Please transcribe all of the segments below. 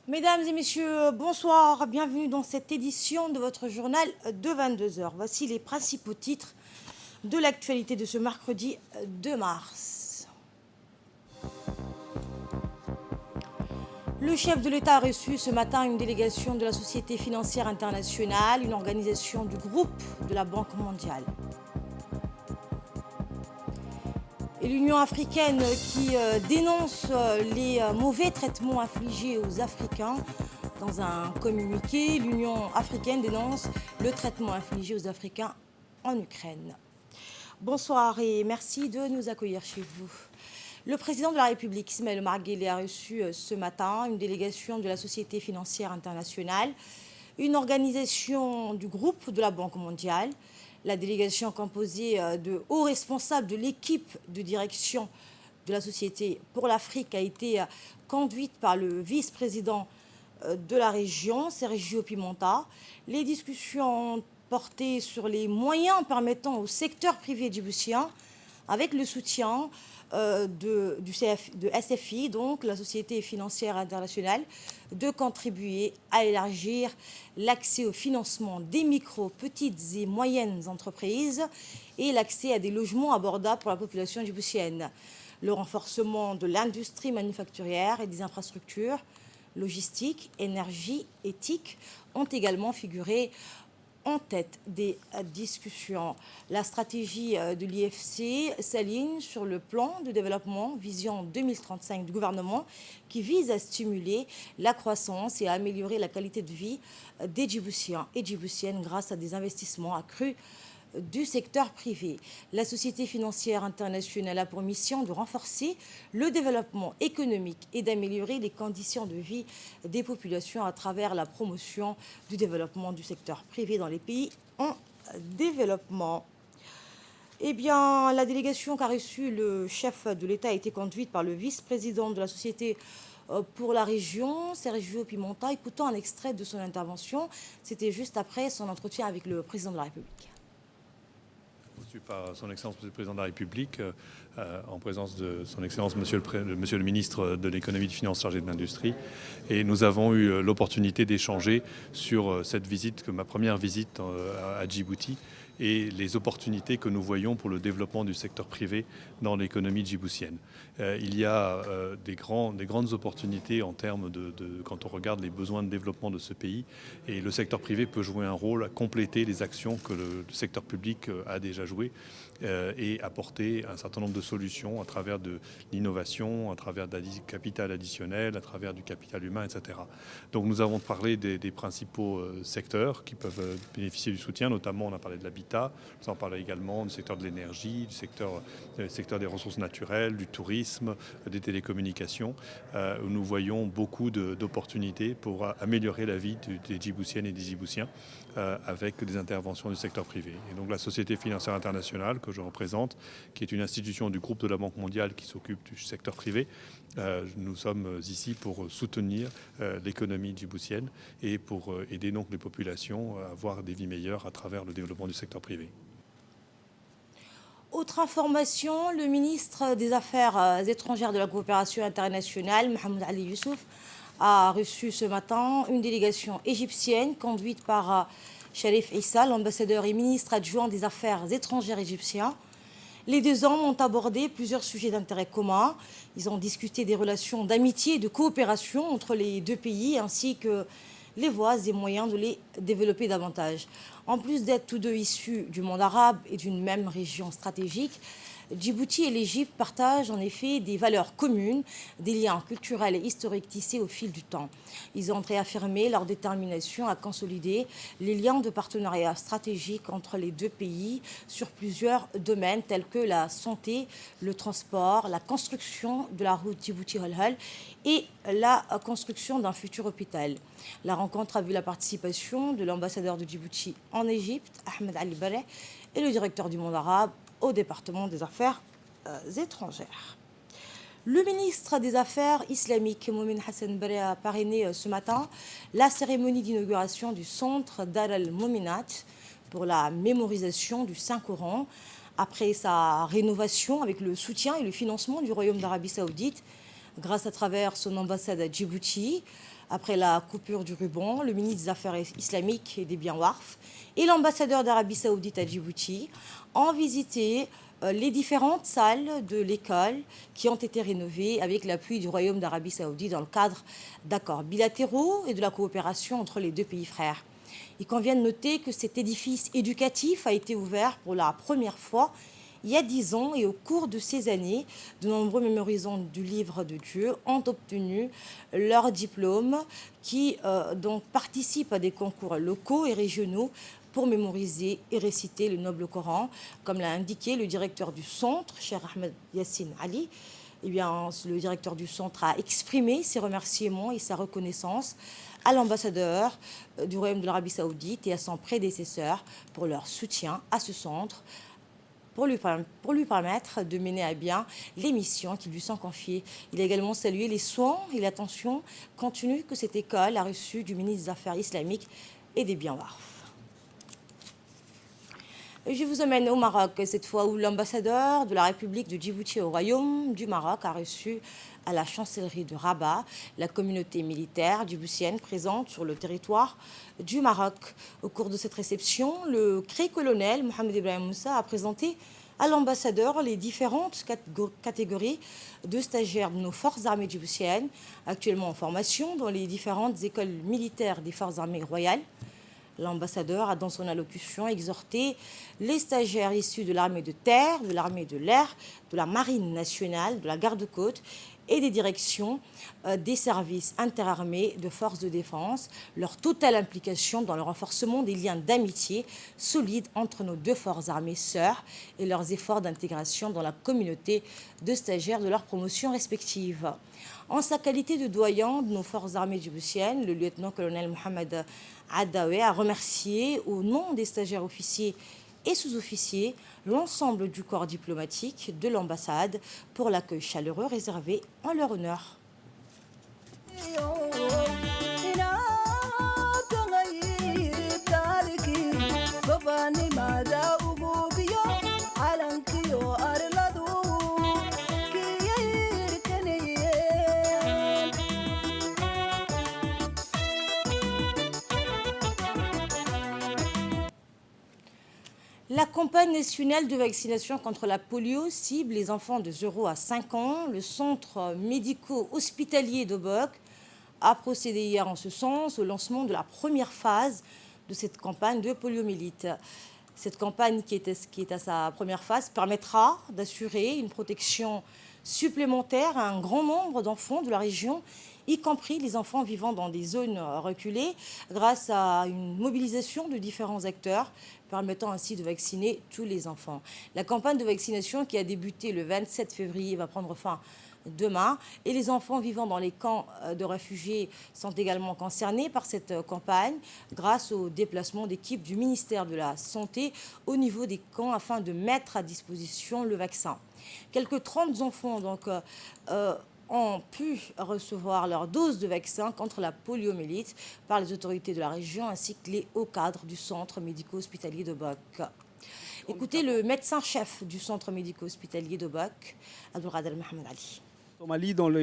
Mesdames et messieurs, bonsoir, bienvenue dans cette édition de votre journal de 22 heures. Voici les principaux titres de l'actualité de ce mercredi 2 mars. Le chef de l'État a reçu ce matin une délégation de la Société financière internationale, une organisation du groupe de la Banque mondiale. Et l'Union africaine qui dénonce les mauvais traitements infligés aux Africains. Dans un communiqué, l'Union africaine dénonce le traitement infligé aux Africains en Ukraine. Bonsoir et merci de nous accueillir chez vous. Le président de la République, Ismaël Omar Guelleh, a reçu ce matin une délégation de la Société financière internationale, une organisation du groupe de la Banque mondiale. La délégation composée de hauts responsables de l'équipe de direction de la Société pour l'Afrique a été conduite par le vice-président de la région, Sergio Pimenta. Les discussions ont porté sur les moyens permettant au secteur privé djiboutien, avec le soutien de SFI, donc la Société financière internationale, de contribuer à élargir l'accès au financement des micro, petites et moyennes entreprises et l'accès à des logements abordables pour la population djiboutienne. Le renforcement de l'industrie manufacturière et des infrastructures logistiques, énergie, éthique ont également figuré en tête des discussions. La stratégie de l'IFC s'aligne sur le plan de développement Vision 2035 du gouvernement qui vise à stimuler la croissance et à améliorer la qualité de vie des Djiboutiens et Djiboutiennes grâce à des investissements accrus du secteur privé. La Société financière internationale a pour mission de renforcer le développement économique et d'améliorer les conditions de vie des populations à travers la promotion du développement du secteur privé dans les pays en développement. Eh bien, la délégation qu'a reçue le chef de l'État a été conduite par le vice-président de la Société pour la région, Sergio Pimenta. Écoutons un extrait de son intervention. C'était juste après son entretien avec le président de la République. Reçu par son Excellence Monsieur le Président de la République, en présence de son Excellence Monsieur le Ministre de l'Économie et des Finances chargé de l'Industrie. Et nous avons eu l'opportunité d'échanger sur cette visite, ma première visite à Djibouti, et les opportunités que nous voyons pour le développement du secteur privé dans l'économie djiboutienne. Il y a des grandes opportunités en termes quand on regarde les besoins de développement de ce pays, et le secteur privé peut jouer un rôle à compléter les actions que le secteur public a déjà jouées et apporter un certain nombre de solutions à travers de l'innovation, à travers du capital additionnel, à travers du capital humain, etc. Donc nous avons parlé des principaux secteurs qui peuvent bénéficier du soutien, notamment on a parlé de l'habitat, nous en parlé également du secteur de l'énergie, du secteur des ressources naturelles, du tourisme, des télécommunications, où nous voyons beaucoup d'opportunités pour améliorer la vie des Djiboutiennes et des Djiboutiens avec des interventions du secteur privé. Et donc la Société financière internationale que je représente, qui est une institution du groupe de la Banque mondiale qui s'occupe du secteur privé, nous sommes ici pour soutenir l'économie djiboutienne et pour aider donc les populations à avoir des vies meilleures à travers le développement du secteur privé. Autre information, le ministre des Affaires étrangères de la coopération internationale, Mohamed Ali Youssouf, a reçu ce matin une délégation égyptienne conduite par Sharif Issa, l'ambassadeur et ministre adjoint des Affaires étrangères égyptien. Les deux hommes ont abordé plusieurs sujets d'intérêt commun. Ils ont discuté des relations d'amitié et de coopération entre les deux pays, ainsi que les voies et moyens de les développer davantage. En plus d'être tous deux issus du monde arabe et d'une même région stratégique, Djibouti et l'Égypte partagent en effet des valeurs communes, des liens culturels et historiques tissés au fil du temps. Ils ont réaffirmé leur détermination à consolider les liens de partenariat stratégique entre les deux pays sur plusieurs domaines tels que la santé, le transport, la construction de la route Djibouti-Holhol et la construction d'un futur hôpital. La rencontre a vu la participation de l'ambassadeur de Djibouti en Égypte, Ahmed Ali Bareh, et le directeur du monde arabe au département des Affaires étrangères. Le ministre des Affaires islamiques, Moumin Hassan Bareh, a parrainé ce matin la cérémonie d'inauguration du centre Dar al-Mouminat pour la mémorisation du Saint-Coran. Après sa rénovation avec le soutien et le financement du Royaume d'Arabie Saoudite, grâce à travers son ambassade à Djibouti, Après la coupure du ruban, le ministre des Affaires islamiques et des biens Warf et l'ambassadeur d'Arabie Saoudite à Djibouti ont visité les différentes salles de l'école qui ont été rénovées avec l'appui du Royaume d'Arabie Saoudite dans le cadre d'accords bilatéraux et de la coopération entre les deux pays frères. Il convient de noter que cet édifice éducatif a été ouvert pour la première fois il y a 10 ans et au cours de ces années, de nombreux mémorisants du livre de Dieu ont obtenu leur diplôme qui donc participent à des concours locaux et régionaux pour mémoriser et réciter le noble Coran, comme l'a indiqué le directeur du centre, Cheikh Ahmed Yassine Ali. Eh bien, le directeur du centre a exprimé ses remerciements et sa reconnaissance à l'ambassadeur du Royaume de l'Arabie Saoudite et à son prédécesseur pour leur soutien à ce centre, pour lui permettre de mener à bien les missions qui lui sont confiées. Il a également salué les soins et l'attention continue que cette école a reçue du ministre des Affaires islamiques et des biens Warf. Je vous emmène au Maroc, cette fois où l'ambassadeur de la République de Djibouti au Royaume du Maroc a reçu à la chancellerie de Rabat la communauté militaire djiboutienne présente sur le territoire du Maroc. Au cours de cette réception, le cré-colonel Mohamed Ibrahim Moussa a présenté à l'ambassadeur les différentes catégories de stagiaires de nos forces armées djiboutiennes, actuellement en formation dans les différentes écoles militaires des forces armées royales. L'ambassadeur a, dans son allocution, exhorté les stagiaires issus de l'armée de terre, de l'armée de l'air, de la marine nationale, de la garde-côte et des directions des services interarmés de forces de défense, leur totale implication dans le renforcement des liens d'amitié solides entre nos deux forces armées sœurs et leurs efforts d'intégration dans la communauté de stagiaires de leurs promotions respectives. En sa qualité de doyen de nos forces armées djiboutiennes, le lieutenant-colonel Mohamed Adaoué a remercié au nom des stagiaires officiers et sous-officiers l'ensemble du corps diplomatique de l'ambassade pour l'accueil chaleureux réservé en leur honneur. La campagne nationale de vaccination contre la polio cible les enfants de 0 à 5 ans. Le centre médico-hospitalier d'Obok a procédé hier en ce sens au lancement de la première phase de cette campagne de poliomyélite. Cette campagne qui est à sa première phase permettra d'assurer une protection supplémentaire à un grand nombre d'enfants de la région, y compris les enfants vivant dans des zones reculées, grâce à une mobilisation de différents acteurs permettant ainsi de vacciner tous les enfants. La campagne de vaccination qui a débuté le 27 février va prendre fin demain et les enfants vivant dans les camps de réfugiés sont également concernés par cette campagne grâce au déplacement d'équipes du ministère de la Santé au niveau des camps afin de mettre à disposition le vaccin. Quelques 30 enfants ont pu recevoir leur dose de vaccin contre la poliomyélite par les autorités de la région ainsi que les hauts cadres du centre médico-hospitalier d'Obok. Écoutez le médecin-chef du centre médico-hospitalier d'Obok, Abdelkader Mohamed Ali. Au Mali, dont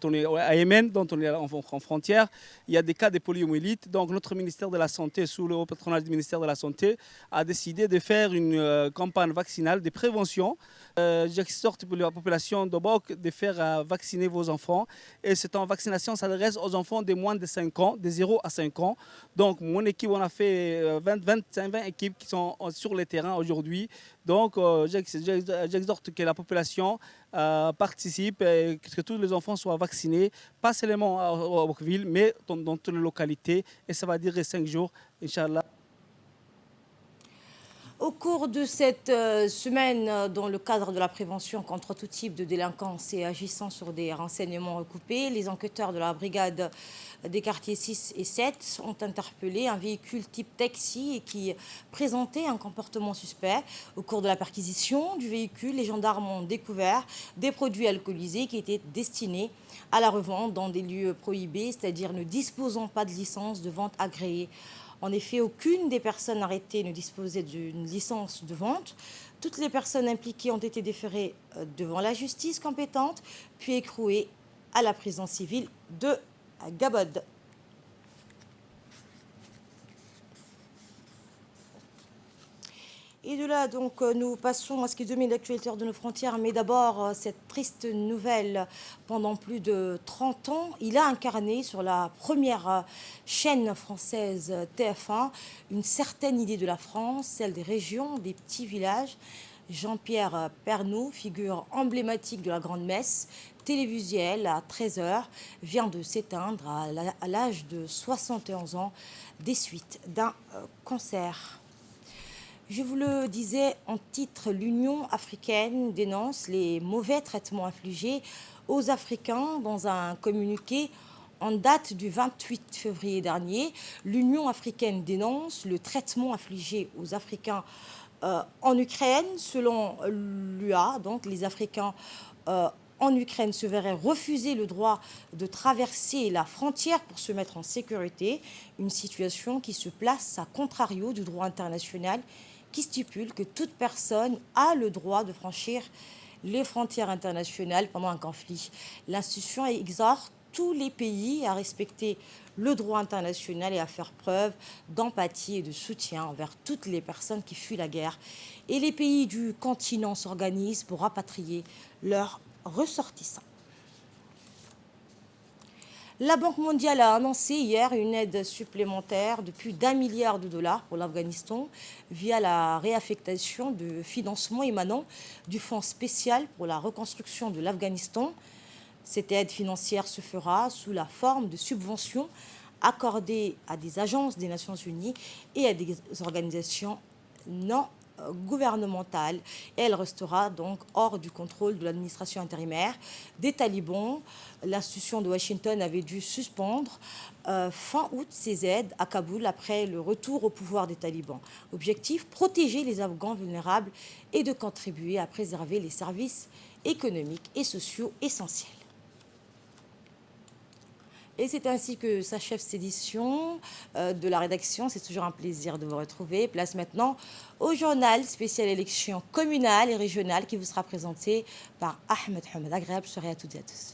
on est à Yémen, dont on est en frontière, il y a des cas de poliomyélite. Donc notre ministère de la Santé, sous le patronage du ministère de la Santé, a décidé de faire une campagne vaccinale de prévention. J'exhorte la population d'Obok de faire vacciner vos enfants. Et cette vaccination s'adresse aux enfants de moins de 5 ans, de 0 à 5 ans. Donc mon équipe, on a fait 20 équipes qui sont sur le terrain aujourd'hui. Donc j'exhorte que la population participe et que tous les enfants soient vaccinés, pas seulement à Obokville, mais dans toutes les localités. Et ça va durer 5 jours, Inch'Allah. Au cours de cette semaine, dans le cadre de la prévention contre tout type de délinquance et agissant sur des renseignements recoupés, les enquêteurs de la brigade des quartiers 6 et 7 ont interpellé un véhicule type taxi qui présentait un comportement suspect. Au cours de la perquisition du véhicule, les gendarmes ont découvert des produits alcoolisés qui étaient destinés à la revente dans des lieux prohibés, c'est-à-dire ne disposant pas de licence de vente agréée. En effet, aucune des personnes arrêtées ne disposait d'une licence de vente. Toutes les personnes impliquées ont été déférées devant la justice compétente, puis écrouées à la prison civile de Gabod. Et de là, donc, nous passons à ce qui domine l'actualité hors de nos frontières. Mais d'abord, cette triste nouvelle, pendant plus de 30 ans, il a incarné sur la première chaîne française TF1 une certaine idée de la France, celle des régions, des petits villages. Jean-Pierre Pernaut, figure emblématique de la Grande Messe télévisuelle à 13 h, vient de s'éteindre à l'âge de 71 ans des suites d'un cancer. Je vous le disais en titre, l'Union africaine dénonce les mauvais traitements infligés aux Africains dans un communiqué en date du 28 février dernier. L'Union africaine dénonce le traitement infligé aux Africains en Ukraine. Selon l'UA, donc les Africains en Ukraine se verraient refuser le droit de traverser la frontière pour se mettre en sécurité, une situation qui se place à contrario du droit international qui stipule que toute personne a le droit de franchir les frontières internationales pendant un conflit. L'institution exhorte tous les pays à respecter le droit international et à faire preuve d'empathie et de soutien envers toutes les personnes qui fuient la guerre. Et les pays du continent s'organisent pour rapatrier leurs ressortissants. La Banque mondiale a annoncé hier une aide supplémentaire de plus d'1 milliard de dollars pour l'Afghanistan via la réaffectation de financements émanant du Fonds spécial pour la reconstruction de l'Afghanistan. Cette aide financière se fera sous la forme de subventions accordées à des agences des Nations Unies et à des organisations non gouvernementale. Et elle restera donc hors du contrôle de l'administration intérimaire des talibans. L'institution de Washington avait dû suspendre fin août ses aides à Kaboul après le retour au pouvoir des talibans. Objectif, protéger les Afghans vulnérables et de contribuer à préserver les services économiques et sociaux essentiels. Et c'est ainsi que s'achève cette édition de la rédaction. C'est toujours un plaisir de vous retrouver. Place maintenant au journal spécial élections communales et régionales qui vous sera présenté par Ahmed Hamad. Agréable soirée à toutes et à tous.